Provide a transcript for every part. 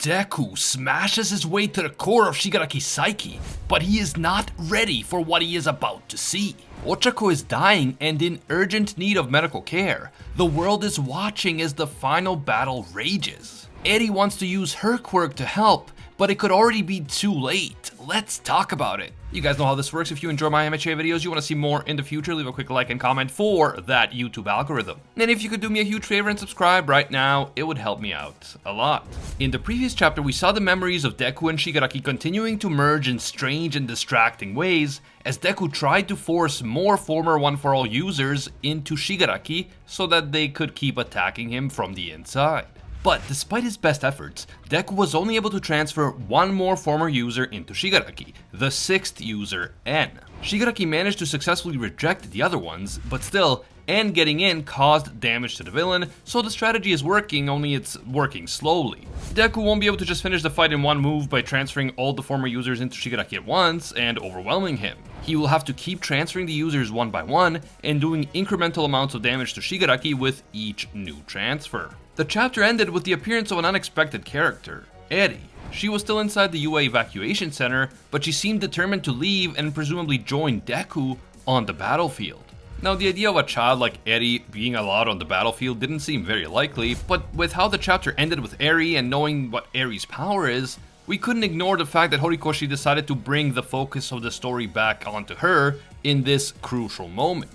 Deku smashes his way to the core of Shigaraki's psyche, but he is not ready for what he is about to see. Ochako is dying and in urgent need of medical care. The world is watching as the final battle rages. Eri wants to use her quirk to help, but it could already be too late. Let's talk about it. You guys know how this works. If you enjoy my MHA videos, you want to see more in the future, leave a quick like and comment for that YouTube algorithm. And if you could do me a huge favor and subscribe right now, it would help me out a lot. In the previous chapter, we saw the memories of Deku and Shigaraki continuing to merge in strange and distracting ways, as Deku tried to force more former One For All users into Shigaraki so that they could keep attacking him from the inside. But despite his best efforts, Deku was only able to transfer one more former user into Shigaraki, the 6th user, N. Shigaraki managed to successfully reject the other ones, but still, N getting in caused damage to the villain, so the strategy is working, only it's working slowly. Deku won't be able to just finish the fight in one move by transferring all the former users into Shigaraki at once and overwhelming him. He will have to keep transferring the users one by one and doing incremental amounts of damage to Shigaraki with each new transfer. The chapter ended with the appearance of an unexpected character, Eri. She was still inside the UA evacuation center, but she seemed determined to leave and presumably join Deku on the battlefield. Now, the idea of a child like Eri being allowed on the battlefield didn't seem very likely, but with how the chapter ended with Eri and knowing what Eri's power is, we couldn't ignore the fact that Horikoshi decided to bring the focus of the story back onto her in this crucial moment.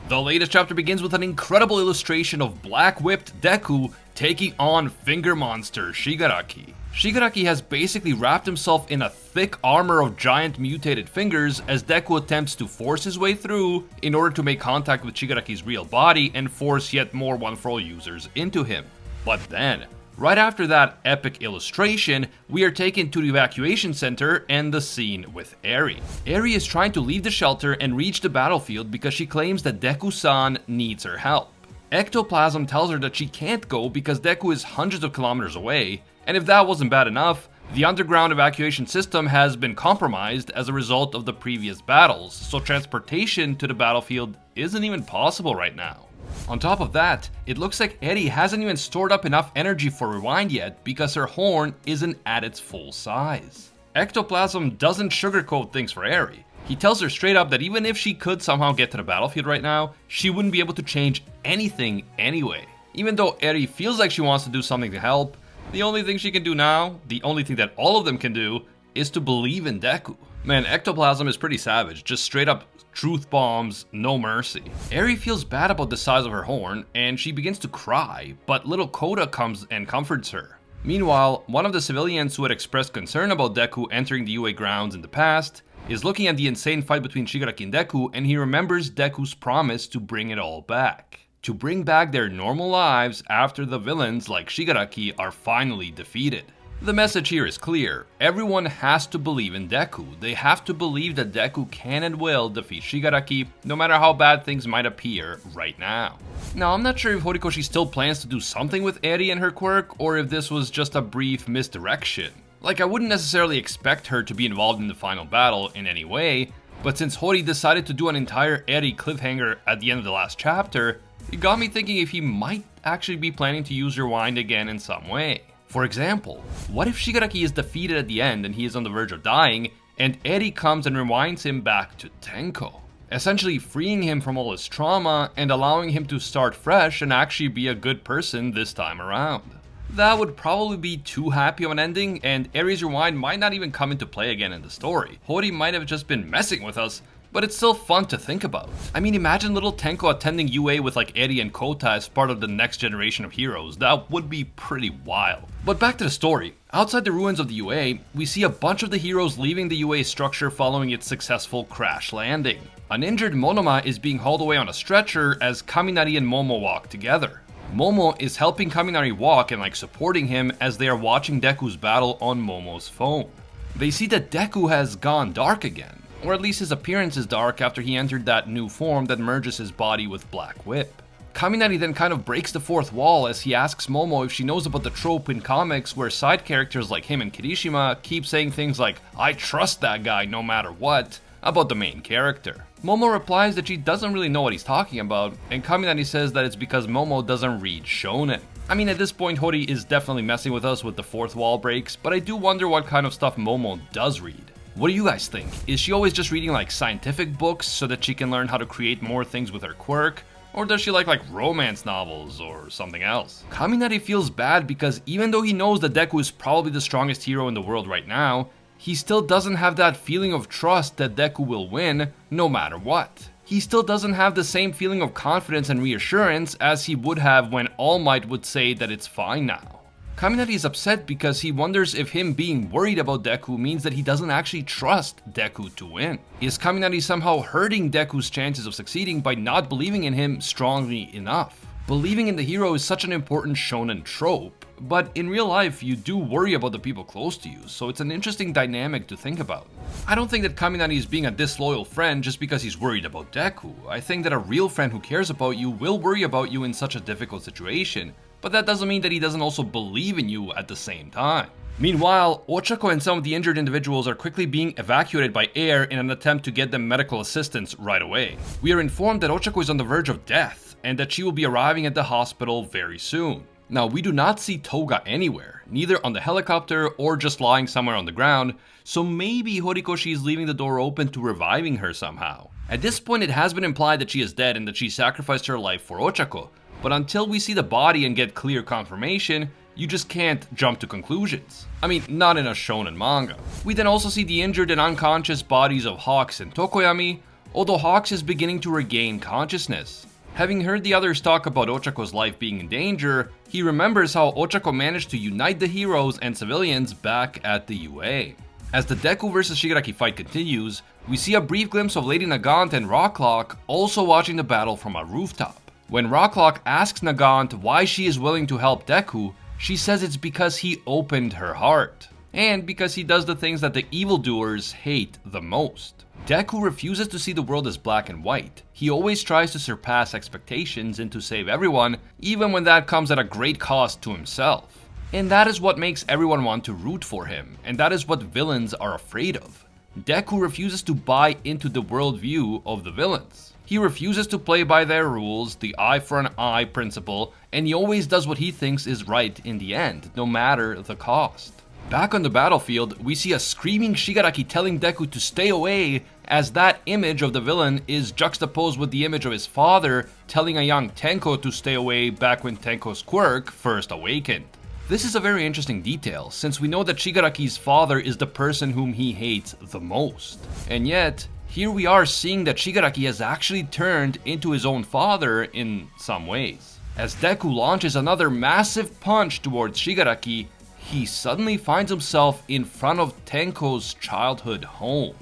The latest chapter begins with an incredible illustration of black-whipped Deku taking on finger monster Shigaraki. Shigaraki has basically wrapped himself in a thick armor of giant mutated fingers as Deku attempts to force his way through in order to make contact with Shigaraki's real body and force yet more One For All users into him. But then, right after that epic illustration, we are taken to the evacuation center and the scene with Eri. Eri is trying to leave the shelter and reach the battlefield because she claims that Deku-san needs her help. Ectoplasm tells her that she can't go because Deku is hundreds of kilometers away, and if that wasn't bad enough, the underground evacuation system has been compromised as a result of the previous battles, so transportation to the battlefield isn't even possible right now. On top of that, it looks like Eri hasn't even stored up enough energy for rewind yet because her horn isn't at its full size. Ectoplasm doesn't sugarcoat things for Eri. He tells her straight up that even if she could somehow get to the battlefield right now, she wouldn't be able to change anything anyway. Even though Eri feels like she wants to do something to help, the only thing she can do now, the only thing that all of them can do, is to believe in Deku. Man, Ectoplasm is pretty savage, just straight up truth bombs, no mercy. Eri feels bad about the size of her horn, and she begins to cry, but little Koda comes and comforts her. Meanwhile, one of the civilians who had expressed concern about Deku entering the UA grounds in the past is looking at the insane fight between Shigaraki and Deku, and he remembers Deku's promise to bring it all back. To bring back their normal lives after the villains like Shigaraki are finally defeated. The message here is clear. Everyone has to believe in Deku. They have to believe that Deku can and will defeat Shigaraki, no matter how bad things might appear right now. Now, I'm not sure if Horikoshi still plans to do something with Eri and her quirk, or if this was just a brief misdirection. Like, I wouldn't necessarily expect her to be involved in the final battle in any way, but since Hori decided to do an entire Eri cliffhanger at the end of the last chapter, it got me thinking if he might actually be planning to use Rewind again in some way. For example, what if Shigaraki is defeated at the end and he is on the verge of dying, and Eri comes and rewinds him back to Tenko, essentially freeing him from all his trauma and allowing him to start fresh and actually be a good person this time around. That would probably be too happy of an ending, and Eri's rewind might not even come into play again in the story. Hori might have just been messing with us, but it's still fun to think about. I mean, imagine little Tenko attending UA with like Eri and Kota as part of the next generation of heroes. That would be pretty wild. But back to the story. Outside the ruins of the UA, we see a bunch of the heroes leaving the UA structure following its successful crash landing. An injured Monoma is being hauled away on a stretcher as Kaminari and Momo walk together. Momo is helping Kaminari walk and like supporting him as they are watching Deku's battle on Momo's phone. They see that Deku has gone dark again, or at least his appearance is dark after he entered that new form that merges his body with Black Whip. Kaminari then kind of breaks the fourth wall as he asks Momo if she knows about the trope in comics where side characters like him and Kirishima keep saying things like, "I trust that guy no matter what," about the main character. Momo replies that she doesn't really know what he's talking about, and Kaminari says that it's because Momo doesn't read shonen. I mean, at this point, Hori is definitely messing with us with the fourth wall breaks, but I do wonder what kind of stuff Momo does read. What do you guys think? Is she always just reading like scientific books so that she can learn how to create more things with her quirk? Or does she like romance novels or something else? Kaminari feels bad because even though he knows that Deku is probably the strongest hero in the world right now, he still doesn't have that feeling of trust that Deku will win no matter what. He still doesn't have the same feeling of confidence and reassurance as he would have when All Might would say that it's fine now. Kaminari is upset because he wonders if him being worried about Deku means that he doesn't actually trust Deku to win. Is Kaminari somehow hurting Deku's chances of succeeding by not believing in him strongly enough? Believing in the hero is such an important shonen trope, but in real life you do worry about the people close to you, so it's an interesting dynamic to think about. I don't think that Kaminari is being a disloyal friend just because he's worried about Deku. I think that a real friend who cares about you will worry about you in such a difficult situation, but that doesn't mean that he doesn't also believe in you at the same time. Meanwhile, Ochako and some of the injured individuals are quickly being evacuated by air in an attempt to get them medical assistance right away. We are informed that Ochako is on the verge of death, and that she will be arriving at the hospital very soon. Now, we do not see Toga anywhere, neither on the helicopter or just lying somewhere on the ground, so maybe Horikoshi is leaving the door open to reviving her somehow. At this point, it has been implied that she is dead and that she sacrificed her life for Ochako, but until we see the body and get clear confirmation, you just can't jump to conclusions. I mean, not in a shonen manga. We then also see the injured and unconscious bodies of Hawks and Tokoyami, although Hawks is beginning to regain consciousness. Having heard the others talk about Ochako's life being in danger, he remembers how Ochako managed to unite the heroes and civilians back at the UA. As the Deku vs Shigaraki fight continues, we see a brief glimpse of Lady Nagant and Rocklock also watching the battle from a rooftop. When Rocklock asks Nagant why she is willing to help Deku, she says it's because he opened her heart, and because he does the things that the evildoers hate the most. Deku refuses to see the world as black and white. He always tries to surpass expectations and to save everyone, even when that comes at a great cost to himself. And that is what makes everyone want to root for him, and that is what villains are afraid of. Deku refuses to buy into the worldview of the villains. He refuses to play by their rules, the eye for an eye principle, and he always does what he thinks is right in the end, no matter the cost. Back on the battlefield, we see a screaming Shigaraki telling Deku to stay away, as that image of the villain is juxtaposed with the image of his father telling a young Tenko to stay away back when Tenko's quirk first awakened. This is a very interesting detail, since we know that Shigaraki's father is the person whom he hates the most. And yet, here we are seeing that Shigaraki has actually turned into his own father in some ways. As Deku launches another massive punch towards Shigaraki, he suddenly finds himself in front of Tenko's childhood home.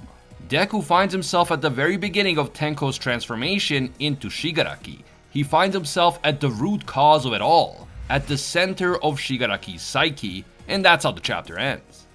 Deku finds himself at the very beginning of Tenko's transformation into Shigaraki. He finds himself at the root cause of it all, at the center of Shigaraki's psyche, and that's how the chapter ends.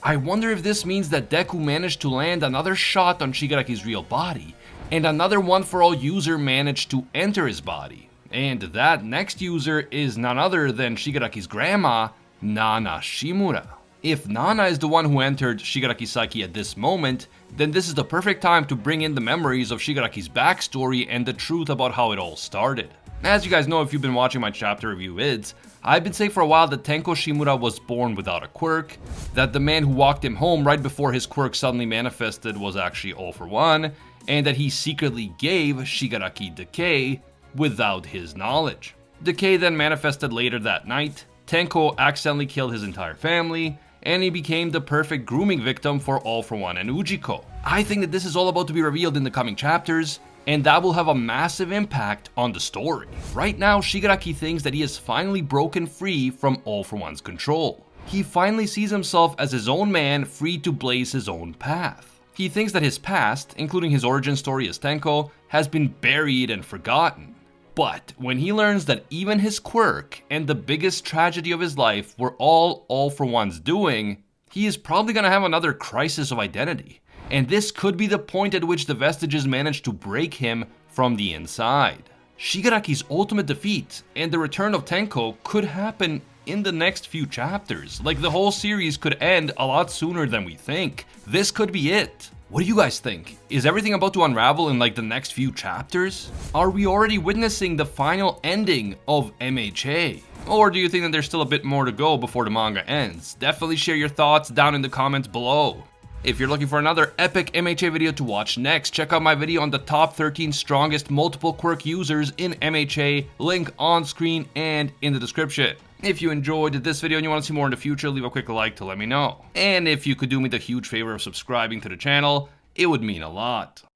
I wonder if this means that Deku managed to land another shot on Shigaraki's real body, and another One For All user managed to enter his body. And that next user is none other than Shigaraki's grandma, Nana Shimura. If Nana is the one who entered Shigaraki's psyche at this moment, then this is the perfect time to bring in the memories of Shigaraki's backstory and the truth about how it all started. As you guys know if you've been watching my chapter review vids, I've been saying for a while that Tenko Shimura was born without a quirk, that the man who walked him home right before his quirk suddenly manifested was actually All For One, and that he secretly gave Shigaraki decay without his knowledge. Decay then manifested later that night. Tenko accidentally killed his entire family, and he became the perfect grooming victim for All For One and Ujiko. I think that this is all about to be revealed in the coming chapters, and that will have a massive impact on the story. Right now, Shigaraki thinks that he has finally broken free from All For One's control. He finally sees himself as his own man, free to blaze his own path. He thinks that his past, including his origin story as Tenko, has been buried and forgotten. But when he learns that even his quirk and the biggest tragedy of his life were all For One's doing, he is probably gonna have another crisis of identity. And this could be the point at which the vestiges manage to break him from the inside. Shigaraki's ultimate defeat and the return of Tenko could happen in the next few chapters. Like, the whole series could end a lot sooner than we think. This could be it. What do you guys think? Is everything about to unravel in like the next few chapters? Are we already witnessing the final ending of MHA? Or do you think that there's still a bit more to go before the manga ends? Definitely share your thoughts down in the comments below. If you're looking for another epic MHA video to watch next, check out my video on the top 13 strongest multiple quirk users in MHA, link on screen and in the description. If you enjoyed this video and you want to see more in the future, leave a quick like to let me know. And if you could do me the huge favor of subscribing to the channel, it would mean a lot.